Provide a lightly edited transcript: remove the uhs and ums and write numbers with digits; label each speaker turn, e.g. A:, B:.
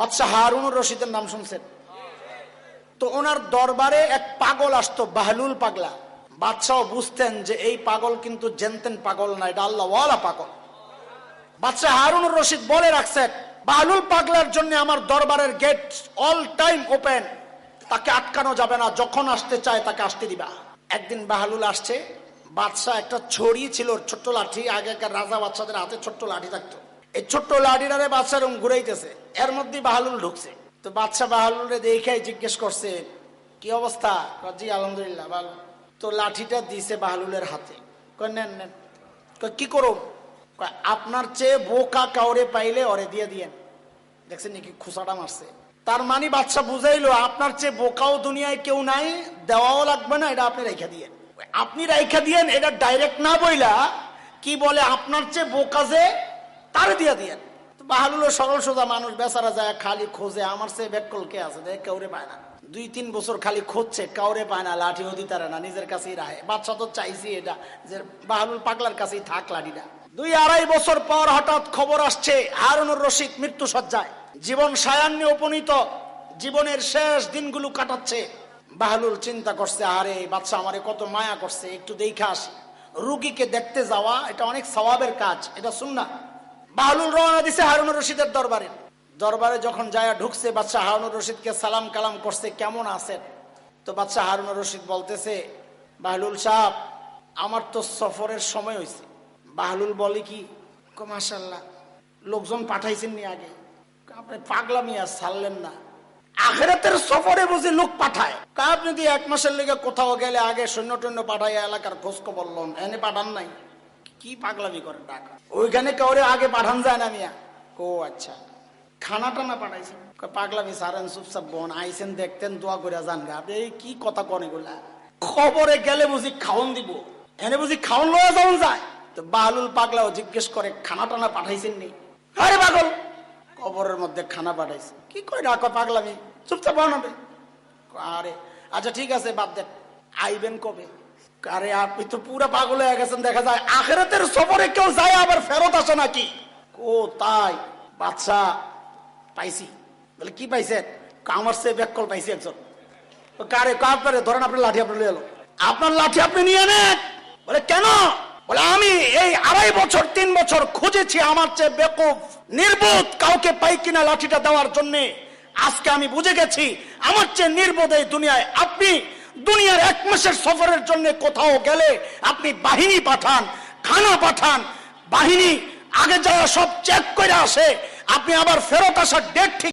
A: বাদশাহ হারুনুর রশিদের নাম শুনছেন তো? ওনার দরবারে এক পাগল আসতো, বাহলুল পাগলা। বাদশাহ বুঝতেন যে এই পাগল কিন্তু জেনতেন পাগল না, এটা আল্লাহওয়ালা পাগল। বাদশাহ হারুনুর রশিদ বলে রাখছেন, বাহলুল পাগলার জন্য আমার দরবারের গেট অল টাইম ওপেন, তাকে আটকানো যাবে না, যখন আসতে চায় তাকে আসতে দিবা। একদিন বাহলুল আসছে, বাদশাহ একটা ছড়ি ছিল, ছোট্ট লাঠি, আগেকার রাজা বাদশাদের হাতে ছোট্ট লাঠি থাকতো, এই ছোট্ট লাঠিটারে বাদশাহ এরকম ঘুরাইতেছে, এর মধ্যে বাহলুল ঢুকছে। তো বাদশাহ বাহলুলরে দেখে জিজ্ঞেস করছে, কি অবস্থা? জি আলহামদুলিল্লাহ ভালো। তো লাঠিটা দিছে বাহলুলের হাতে, নেন নেন। কি করো? আপনার চেয়ে বোকা কাউরে পাইলে ওরে দিয়ে দিয়েন। দেখছেন নাকি খুসাটা মারছে? তার মানে বাদশাহ বুঝাইলো আপনার চেয়ে বোকাও দুনিয়ায় কেউ নাই, দেওয়াও লাগবে না, এটা আপনি রাইখা দিয়েন। আপনি রাইখা দিয়েন এটা ডাইরেক্ট না বইলা কি বলে, আপনার চেয়ে বোকা যে তারে দিয়ে দিয়েন। বাহলুল সরল সোজা মানুষ, বেচারা যায় খালি খোঁজে, আমার চেয়ে বেকল কে আছে, দেখ কাউরে পায় না। 2-3 বছর খালি খুঁজছে, কাউরে পায় না, লাঠি হতে তারে না, নিজের কাছেই রাখে। বাদশাহ তো চাইছি এটা যে বাহলুল পাগলার কাছেই থাক লাঠিটা। 2-2.5 বছর পর হঠাৎ খবর আসছে হারুনুর রশিদ মৃত্যু সজ্জায়, জীবন সায়ান্নে উপনীত, জীবনের শেষ দিনগুলো কাটাচ্ছে। বাহলুল চিন্তা করছে, আরে বাদশাহ আমারে কত মায়া করছে, একটু দেখে আসি। রুগীকে দেখতে যাওয়া এটা অনেক সওয়াবের কাজ, এটা সুন্নাহ। বাহলুল রওনা দিছে হারুনুর রশিদের দরবারে। দরবারে যখন যায় ঢুকছে, বাদশাহ হারুনুর রশিদকে সালাম কালাম করছে, কেমন আছেন? তো বাদশাহ হারুনুর রশিদ বলতেছে, বাহলুল সাহেব আমার তো সফরের সময় হয়েছে। বাহলুল বলে কি, মাশাআল্লাহ লোকজন পাঠাইছেন নি আগে? আপনি পাগলা মিয়া ছাড়লেন না, আখিরাতের সফরে বুঝি লোক পাঠায়? আপনি যদি 1 মাসের লেগে কোথাও গেলে আগে সৈন্য টৈন্য পাঠাইয়া এলাকার খোঁজ খবর লন, এনে পাঠান নাই? কি পাগলামি করে টাকা, ওইখানে কাউরে আগে পাঠান যায় না মিয়া? ও আচ্ছা, খানা টানা পাঠাইছেন? পাগলামি সারেন, চুপচাপ বোন আইসেন, দেখতেন, দোয়া করে যান গা। আপনি এই কি কথা কন এগুলা? খবরে গেলে বুঝি খাওন দিব, এনে বুঝি খাওন লওয়া যাওয়া যায়? তো বাহলুল পাগলাও জিজ্ঞেস করে, খানা টানা পাঠাইছেন নি? আরে পাগল, কবরের মধ্যে খানা পাঠাইছে? কি কয় না, পাগলামি, চুপচাপ বানাবে। আরে আচ্ছা ঠিক আছে, বাদ দেন, আইবেন কবে? আরে আপনি তো পুরো পাগল হয়ে গেছেন, দেখা যায় আখিরাতের সফরে কেউ যায় আবার ফেরত আসে নাকি? ও তাই? বাদশাহ পাইছি। বলে কি পাইছেন? আমার সে ব্যাকল পাইছি একজন। কারে? কাপড়ে ধরেন, আপনার লাঠি আপনি নিয়ে এলো, আপনার লাঠি আপনি নিয়ে নেন। বলে কেন? বলে আমি এই 2.5 বছর 3 বছর খুঁজেছি আমার চেয়ে বেকুব নির্বোধ কাউকে পাই কিনা লাঠিটা দেওয়ার জন্য। আজকে আমি বুঝে গেছি আমার চেয়ে নির্বোধ এই দুনিয়ায় আপনি। দুনিয়ার 1 মাসের সফরের জন্য কোথাও গেলে আপনি বাহিনী পাঠান, খানা পাঠান, বাহিনী আগে যাওয়া সব চেক করে আসে, আপনি আবার ফেরত আসার ডেট ঠিক